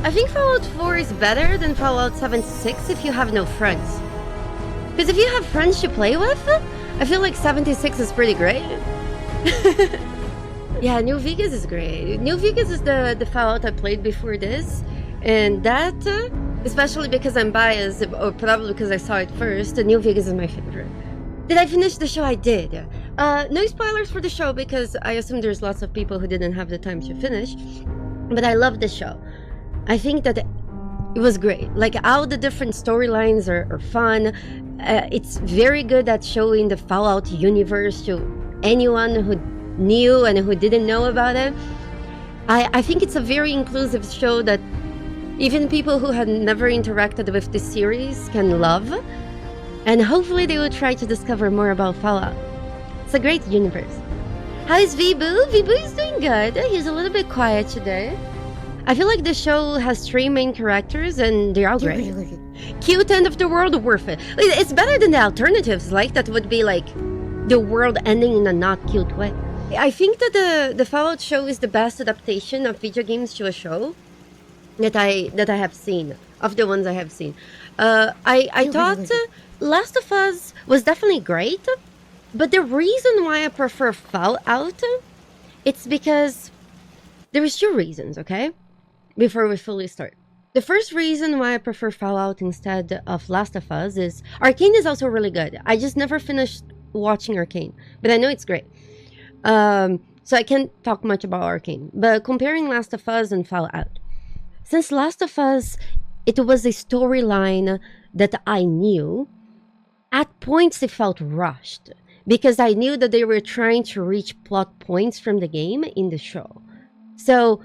I think Fallout 4 is better than Fallout 76 if you have no friends. Because if you have friends to play with, I feel like 76 is pretty great. Yeah, New Vegas is great. New Vegas is the Fallout I played before this. And that, especially because I'm biased, or probably because I saw it first, New Vegas is my favorite. Did I finish the show? I did. No spoilers for the show because I assume there's lots of people who didn't have the time to finish. But I love the show. I think that it was great. Like, all the different storylines are fun. It's very good at showing the Fallout universe to anyone who knew and who didn't know about it. I think it's a very inclusive show that even people who had never interacted with this series can love. And hopefully they will try to discover more about Fallout. It's a great universe. How is Vibu? Vibu is doing good. He's a little bit quiet today. I feel like the show has 3 main characters and they're all great. Cute end of the world, worth it. It's better than the alternatives, like that would be like the world ending in a not cute way. I think that the Fallout show is the best adaptation of video games to a show that I have seen, of the ones I have seen. I thought Last of Us was definitely great, but the reason why I prefer Fallout, it's because there's 2 reasons, okay? Before we fully start. The first reason why I prefer Fallout instead of Last of Us is Arcane is also really good. I just never finished watching Arcane, but I know it's great. So I can't talk much about Arcane. But comparing Last of Us and Fallout, since Last of Us, it was a storyline that I knew. At points it felt rushed because I knew that they were trying to reach plot points from the game in the show. So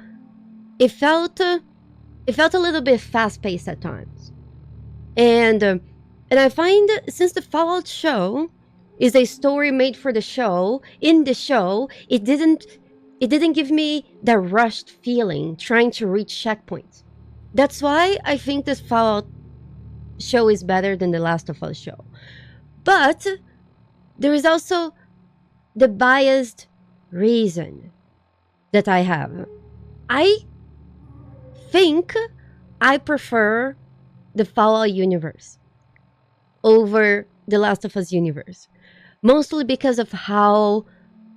it felt a little bit fast-paced at times. And I find since the Fallout show is a story made for the show, in the show, it didn't give me that rushed feeling trying to reach checkpoints. That's why I think this Fallout show is better than the Last of Us show. But there is also the biased reason that I have. I think I prefer the Fallout universe over the Last of Us universe. Mostly because of how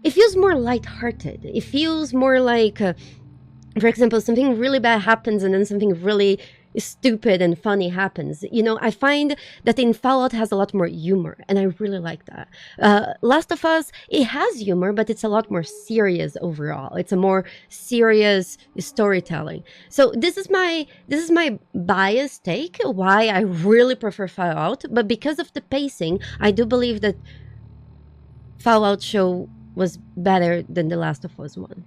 it feels more lighthearted. It feels more like, for example, something really bad happens and then something really stupid and funny happens. You know, I find that in Fallout has a lot more humor, and I really like that. Last of Us, it has humor, but it's a lot more serious overall. It's a more serious storytelling. So this is my biased take why I really prefer Fallout, but because of the pacing, I do believe that Fallout show was better than the Last of Us one.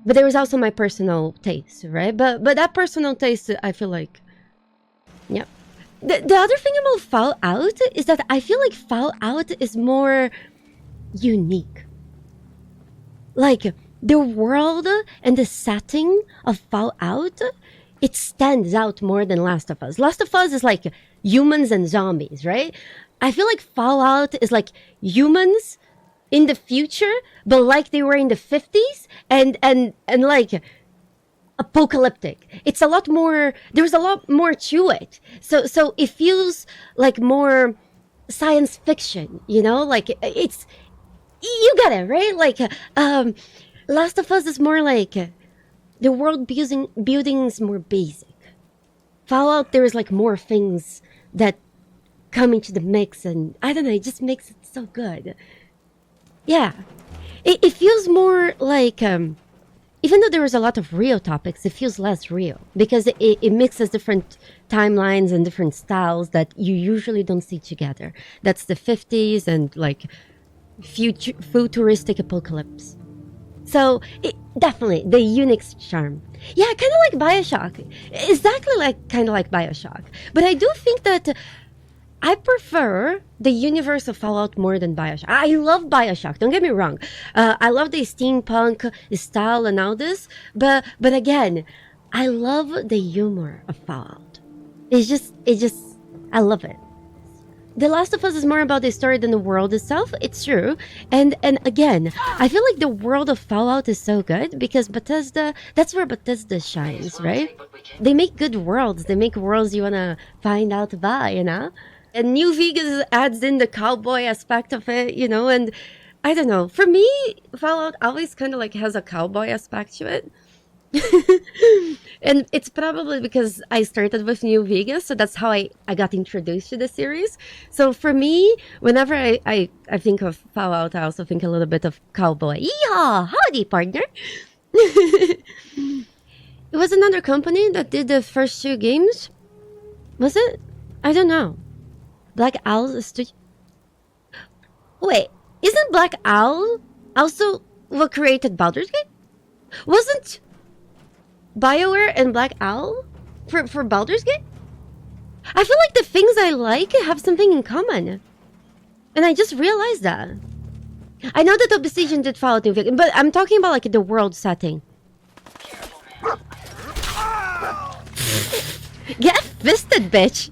But there was also my personal taste, right? But that personal taste, I feel like, yeah. The other thing about Fallout is that I feel like Fallout is more unique. Like, the world and the setting of Fallout, it stands out more than Last of Us. Last of Us is like humans and zombies, right? I feel like Fallout is like humans in the future, but like they were in the 50s and like apocalyptic. It's a lot more, there's a lot more to it. So it feels like more science fiction, you know? Like it's, you get it, right? Like Last of Us is more like the world building is more basic. Fallout, there's like more things that come into the mix, and I don't know, it just makes it so good. Yeah, it feels more like, even though there is a lot of real topics, it feels less real because it mixes different timelines and different styles that you usually don't see together. That's the 50s and like futuristic apocalypse. So definitely the unique charm. Yeah, kind of like Bioshock. Exactly kind of like Bioshock. But I do think that I prefer the universe of Fallout more than Bioshock. I love Bioshock, don't get me wrong. I love the steampunk style and all this, but again, I love the humor of Fallout. It's just, I love it. The Last of Us is more about the story than the world itself. It's true. And again, I feel like the world of Fallout is so good because Bethesda, that's where Bethesda shines, right? They make good worlds. They make worlds you want to find out about, you know? And New Vegas adds in the cowboy aspect of it, you know, and I don't know. For me, Fallout always kind of like has a cowboy aspect to it. And it's probably because I started with New Vegas, so that's how I got introduced to the series. So for me, whenever I think of Fallout, I also think a little bit of cowboy. Yeehaw! Howdy, partner! It was another company that did the first two games. Was it? I don't know. Black Owl Studio. Wait, isn't Black Owl also what created Baldur's Gate? Wasn't BioWare and Black Owl for Baldur's Gate? I feel like the things I like have something in common. And I just realized that. I know that Obsidian did Fallout New Vegas, but I'm talking about like the world setting. Get fisted, bitch!